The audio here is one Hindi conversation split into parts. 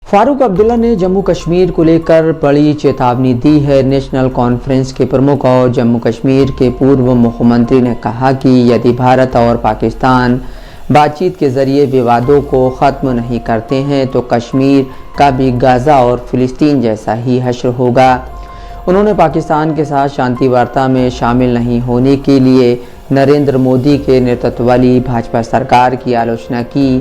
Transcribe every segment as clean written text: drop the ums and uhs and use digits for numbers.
फारूक अब्दुल्ला ने जम्मू कश्मीर को लेकर बड़ी चेतावनी दी है। नेशनल कॉन्फ्रेंस के प्रमुख और जम्मू कश्मीर के पूर्व मुख्यमंत्री ने कहा कि यदि भारत और पाकिस्तान बातचीत के जरिए विवादों को ख़त्म नहीं करते हैं तो कश्मीर का भी गाज़ा और फ़िलिस्तीन जैसा ही हश्र होगा। उन्होंने पाकिस्तान के साथ शांति वार्ता में शामिल नहीं होने के लिए नरेंद्र मोदी के नेतृत्व वाली भाजपा सरकार की आलोचना की।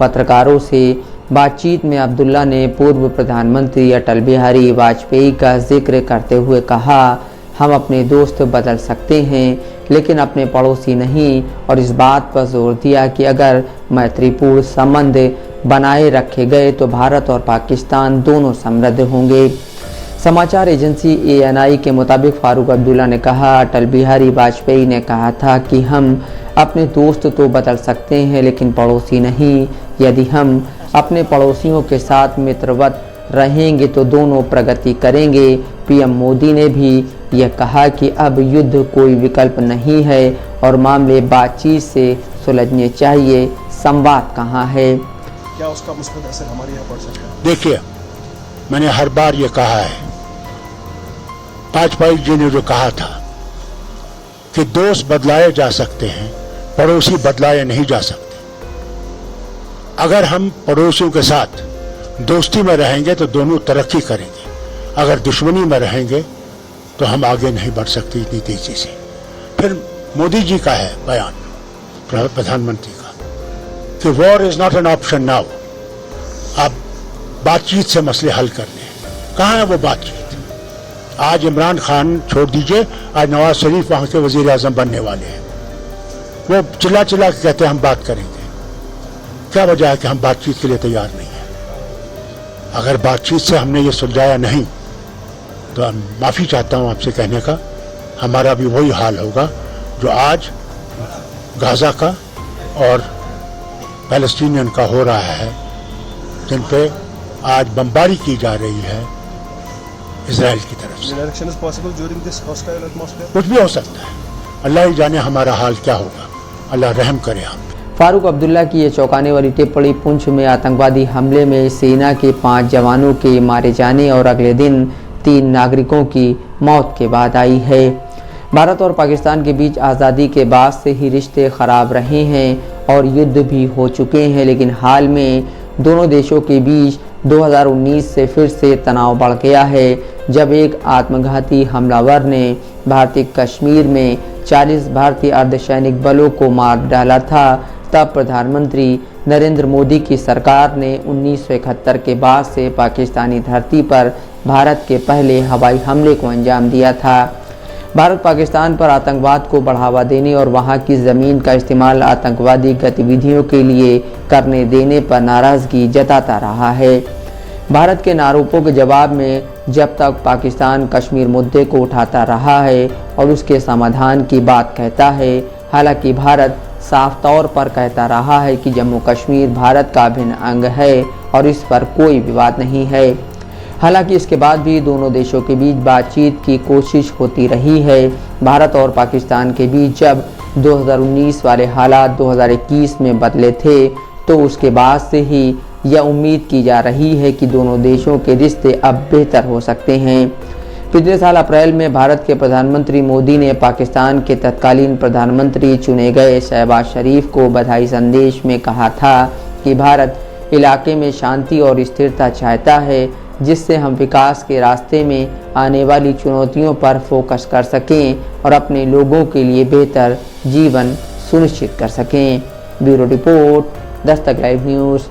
पत्रकारों से बातचीत में अब्दुल्ला ने पूर्व प्रधानमंत्री अटल बिहारी वाजपेयी का जिक्र करते हुए कहा, हम अपने दोस्त बदल सकते हैं लेकिन अपने पड़ोसी नहीं, और इस बात पर जोर दिया कि अगर मैत्रीपूर्ण संबंध बनाए रखे गए तो भारत और पाकिस्तान दोनों समृद्ध होंगे। समाचार एजेंसी ANI के मुताबिक फारूक अब्दुल्ला ने कहा, अटल बिहारी वाजपेयी ने कहा था कि हम अपने दोस्त तो बदल सकते हैं लेकिन पड़ोसी नहीं। यदि हम अपने पड़ोसियों के साथ मित्रवत रहेंगे तो दोनों प्रगति करेंगे। PM मोदी ने भी यह कहा कि अब युद्ध कोई विकल्प नहीं है और मामले बातचीत से सुलझने चाहिए, संवाद कहाँ है। क्या उसका मुस्बत असर हमारे यहाँ पड़ सकता है? देखिए, मैंने हर बार ये कहा है, वाजपेयी जी ने जो कहा था कि दोस्त बदलाए जा सकते हैं, पड़ोसी बदलाए नहीं जा सकते। अगर हम पड़ोसियों के साथ दोस्ती में रहेंगे तो दोनों तरक्की करेंगे, अगर दुश्मनी में रहेंगे तो हम आगे नहीं बढ़ सकते इतनी तेजी से। फिर मोदी जी का है बयान, प्रधानमंत्री का, कि war is not an option now. अब बातचीत से मसले हल करने हैं। कहाँ है वो बातचीत? आज इमरान खान छोड़ दीजिए, आज नवाज शरीफ वहां के वजीर आजम बनने वाले हैं। वो चिल्ला चिल्ला के कहते हैं हम बात करेंगे। क्या वजह है कि हम बातचीत के लिए तैयार नहीं हैं? अगर बातचीत से हमने ये सुलझाया नहीं तो माफ़ी चाहता हूँ आपसे कहने का, हमारा भी वही हाल होगा जो आज गाज़ा का और पैलेस्टीनियन का हो रहा है, जिन पे आज बमबारी की जा रही है इजराइल की तरफ से। कुछ भी हो सकता है, अल्लाह ही जाने हमारा हाल क्या होगा। अल्लाह रहम करे हम। फारूक अब्दुल्ला की ये चौंकाने वाली टिप्पणी पुंछ में आतंकवादी हमले में सेना के 5 जवानों के मारे जाने और अगले दिन 3 नागरिकों की मौत के बाद आई है। भारत और पाकिस्तान के बीच आज़ादी के बाद से ही रिश्ते ख़राब रहे हैं और युद्ध भी हो चुके हैं, लेकिन हाल में दोनों देशों के बीच 2019 से फिर से तनाव बढ़ गया है, जब एक आत्मघाती हमलावर ने भारतीय कश्मीर में 40 भारतीय अर्धसैनिक बलों को मार डाला था। तब प्रधानमंत्री नरेंद्र मोदी की सरकार ने 1971 के बाद से पाकिस्तानी धरती पर भारत के पहले हवाई हमले को अंजाम दिया था। भारत पाकिस्तान पर आतंकवाद को बढ़ावा देने और वहां की ज़मीन का इस्तेमाल आतंकवादी गतिविधियों के लिए करने देने पर नाराज़गी जताता रहा है। भारत के आरोपों के जवाब में जब तक पाकिस्तान कश्मीर मुद्दे को उठाता रहा है और उसके समाधान की बात कहता है, हालांकि भारत साफ तौर पर कहता रहा है कि जम्मू कश्मीर भारत का अभिन्न अंग है और इस पर कोई विवाद नहीं है। हालांकि इसके बाद भी दोनों देशों के बीच बातचीत की कोशिश होती रही है। भारत और पाकिस्तान के बीच जब 2019 वाले हालात 2021 में बदले थे तो उसके बाद से ही यह उम्मीद की जा रही है कि दोनों देशों के रिश्ते अब बेहतर हो सकते हैं। पिछले साल अप्रैल में भारत के प्रधानमंत्री मोदी ने पाकिस्तान के तत्कालीन प्रधानमंत्री चुने गए शहबाज शरीफ को बधाई संदेश में कहा था कि भारत इलाके में शांति और स्थिरता चाहता है, जिससे हम विकास के रास्ते में आने वाली चुनौतियों पर फोकस कर सकें और अपने लोगों के लिए बेहतर जीवन सुनिश्चित कर सकें। Bureau report, Dastak live news.